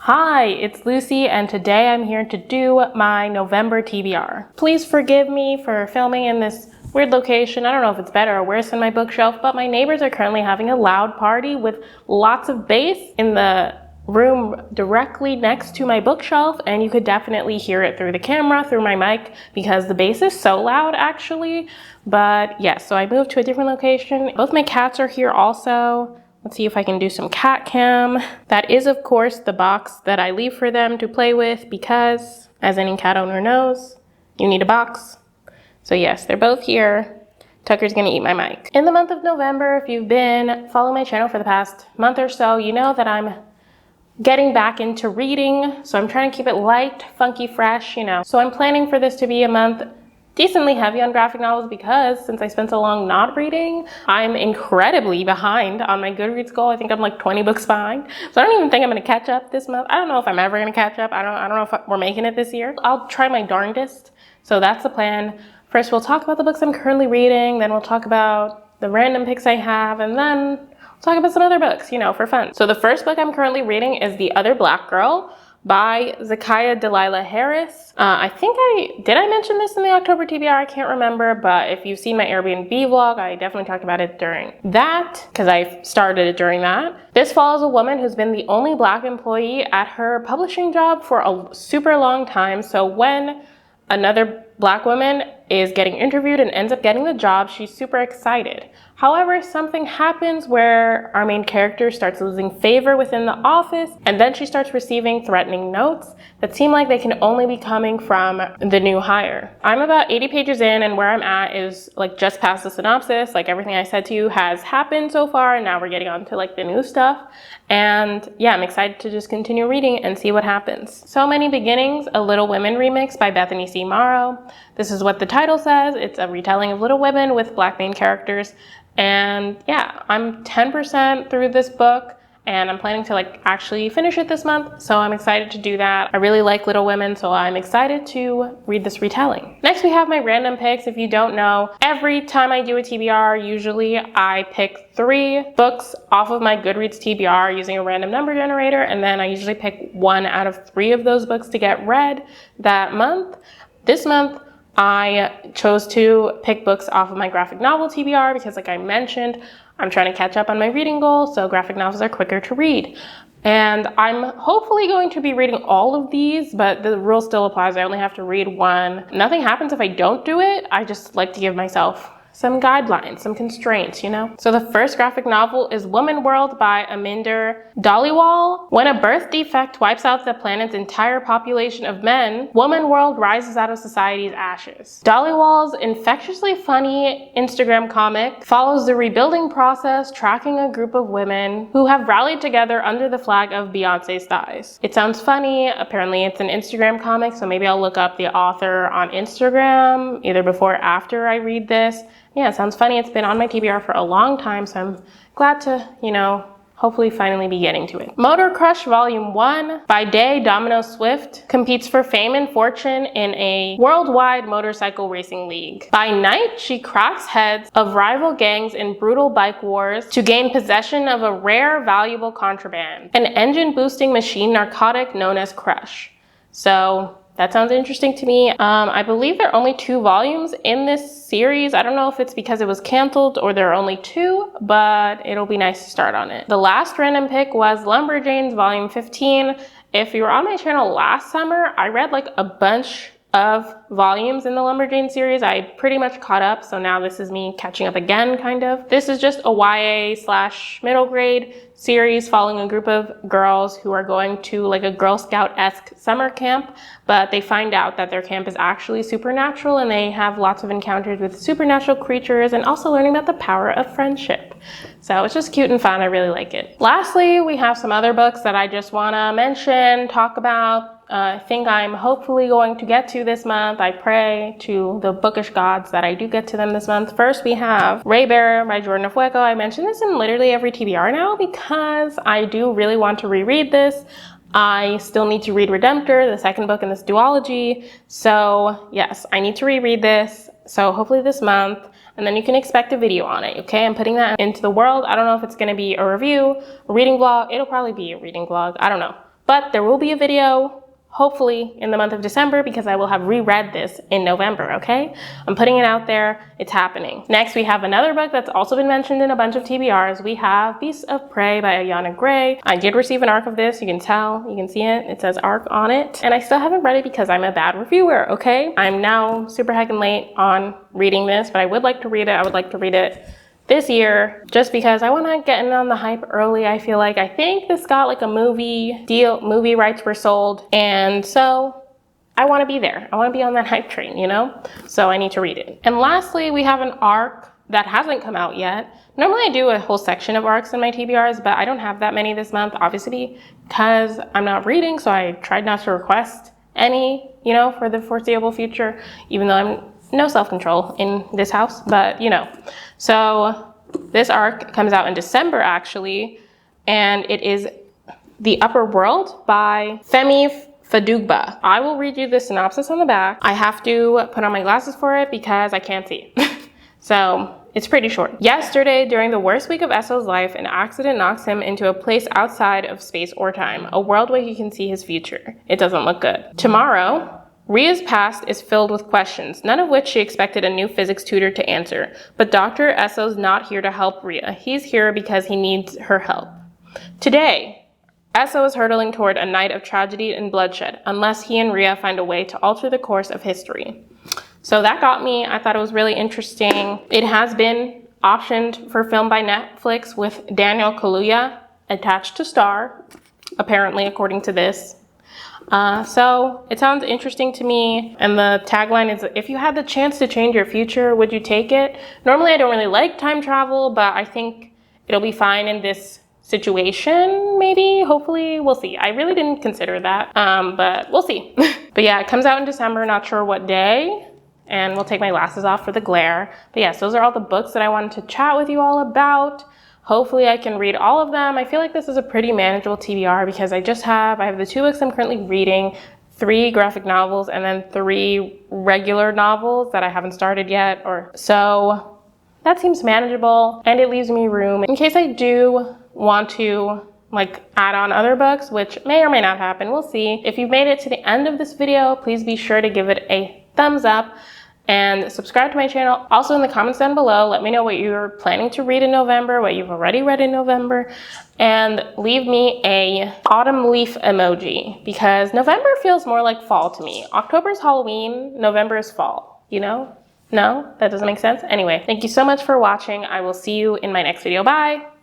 Hi, it's Lucy, and today I'm here to do my November TBR. Please forgive me for filming in this weird location. I don't know if it's better or worse than my bookshelf, but my neighbors are currently having a loud party with lots of bass in the room directly next to my bookshelf, and you could definitely hear it through the camera, through my mic, because the bass is so loud actually. But yes, so I moved to a different location. Both my cats are here also. Let's see if I can do some cat cam. That is, of course, the box that I leave for them to play with because, as any cat owner knows, you need a box. So yes, they're both here. Tucker's gonna eat my mic. In the month of November, if you've been following my channel for the past month or so, you know that I'm getting back into reading. So I'm trying to keep it light, funky, fresh, So I'm planning for this to be a month decently heavy on graphic novels because since I spent so long not reading, I'm incredibly behind on my Goodreads goal. I think I'm like 20 books behind. So I don't even think I'm gonna catch up this month. I don't know if I'm ever gonna catch up. I don't know if we're making it this year. I'll try my darndest. So that's the plan. First, we'll talk about the books I'm currently reading, then we'll talk about the random picks I have, and then we'll talk about some other books, for fun. So the first book I'm currently reading is The Other Black Girl by Zakiya Delilah Harris. Did I mention this in the October TBR? I can't remember, but if you've seen my Airbnb vlog, I definitely talked about it during that, because I started it during that. This follows a woman who's been the only Black employee at her publishing job for a super long time. So when another Black woman is getting interviewed and ends up getting the job, she's super excited. However, something happens where our main character starts losing favor within the office, and then she starts receiving threatening notes that seem like they can only be coming from the new hire. I'm about 80 pages in, and where I'm at is just past the synopsis. Everything I said to you has happened so far, and now we're getting on to the new stuff. And yeah, I'm excited to just continue reading and see what happens. So Many Beginnings, a Little Women remix by Bethany C. Morrow. This is what the title says. It's a retelling of Little Women with Black main characters. And yeah, I'm 10% through this book, and I'm planning to actually finish it this month. So I'm excited to do that. I really like Little Women, so I'm excited to read this retelling. Next, we have my random picks. If you don't know, every time I do a TBR, usually I pick 3 books off of my Goodreads TBR using a random number generator, and then I usually pick 1 out of 3 of those books to get read that month. This month, I chose to pick books off of my graphic novel TBR because, like I mentioned, I'm trying to catch up on my reading goal, so graphic novels are quicker to read. And I'm hopefully going to be reading all of these, but the rule still applies. I only have to read 1. Nothing happens if I don't do it. I just like to give myself some guidelines, some constraints, So the first graphic novel is Woman World by Aminder Dhaliwal. When a birth defect wipes out the planet's entire population of men, Woman World rises out of society's ashes. Dhaliwal's infectiously funny Instagram comic follows the rebuilding process, tracking a group of women who have rallied together under the flag of Beyonce's thighs. It sounds funny. Apparently it's an Instagram comic, so maybe I'll look up the author on Instagram, either before or after I read this. Yeah, it sounds funny. It's been on my TBR for a long time, so I'm glad to, hopefully finally be getting to it. Motor Crush Volume 1 by Day Domino Swift competes for fame and fortune in a worldwide motorcycle racing league. By night, she cracks heads of rival gangs in brutal bike wars to gain possession of a rare, valuable contraband, an engine-boosting machine narcotic known as Crush. So that sounds interesting to me. I believe there are only 2 volumes in this series. I don't know if it's because it was canceled or there are only 2, but it'll be nice to start on it. The last random pick was Lumberjanes Volume 15. If you were on my channel last summer, I read a bunch of volumes in the Lumberjane series. I pretty much caught up, so now this is me catching up again, kind of. This is just a YA/middle grade series following a group of girls who are going to a Girl Scout-esque summer camp, but they find out that their camp is actually supernatural, and they have lots of encounters with supernatural creatures and also learning about the power of friendship. So it's just cute and fun. I really like it. Lastly, we have some other books that I just want to mention, talk about. I think I'm hopefully going to get to this month. I pray to the bookish gods that I do get to them this month. First, we have Raybearer by Jordan Fuego. I mention this in literally every TBR now because I do really want to reread this. I still need to read Redemptor, the second book in this duology. So yes, I need to reread this. So hopefully this month. And then you can expect a video on it, okay? I'm putting that into the world. I don't know if it's gonna be a review, a reading vlog. It'll probably be a reading vlog. I don't know. But there will be a video hopefully in the month of December because I will have reread this in November, okay? I'm putting it out there, it's happening. Next, we have another book that's also been mentioned in a bunch of TBRs. We have Beasts of Prey by Ayana Gray. I did receive an ARC of this, you can tell, you can see it, it says ARC on it. And I still haven't read it because I'm a bad reviewer, okay? I'm now super heckin' late on reading this, but I would like to read it. I would like to read it this year, just because I want to get in on the hype early. I feel like, I think this got like a movie deal, movie rights were sold, and so I want to be there. I want to be on that hype train, you know? So I need to read it. And lastly, we have an ARC that hasn't come out yet. Normally I do a whole section of ARCs in my TBRs, but I don't have that many this month, obviously, because I'm not reading, so I tried not to request any, you know, for the foreseeable future, even though I'm no self-control in this house, but you know. So this ARC comes out in December actually, and it is The Upper World by Femi Fadugba. I will read you the synopsis on the back. I have to put on my glasses for it because I can't see. So it's pretty short. Yesterday, during the worst week of Esso's life, an accident knocks him into a place outside of space or time, a world where he can see his future. It doesn't look good. Tomorrow, Ria's past is filled with questions, none of which she expected a new physics tutor to answer. But Dr. Esso's not here to help Ria. He's here because he needs her help. Today, Esso is hurtling toward a night of tragedy and bloodshed, unless he and Ria find a way to alter the course of history. So that got me. I thought it was really interesting. It has been optioned for film by Netflix with Daniel Kaluuya attached to star, apparently, according to this. So it sounds interesting to me, and the tagline is, if you had the chance to change your future, would you take it? Normally I don't really like time travel, but I think it'll be fine in this situation, maybe, hopefully, we'll see. I really didn't consider that, but we'll see. But yeah, it comes out in December, not sure what day, and we'll take my glasses off for the glare. But yes, those are all the books that I wanted to chat with you all about. Hopefully I can read all of them. I feel like this is a pretty manageable TBR because I have the 2 books I'm currently reading, 3 graphic novels, and then 3 regular novels that I haven't started yet. So that seems manageable, and it leaves me room in case I do want to like add on other books, which may or may not happen. We'll see. If you've made it to the end of this video, please be sure to give it a thumbs up and subscribe to my channel. Also in the comments down below, let me know what you're planning to read in November, what you've already read in November, and leave me a autumn leaf emoji because November feels more like fall to me. October is Halloween, November is fall, you know? No, that doesn't make sense. Anyway, thank you so much for watching. I will see you in my next video. Bye.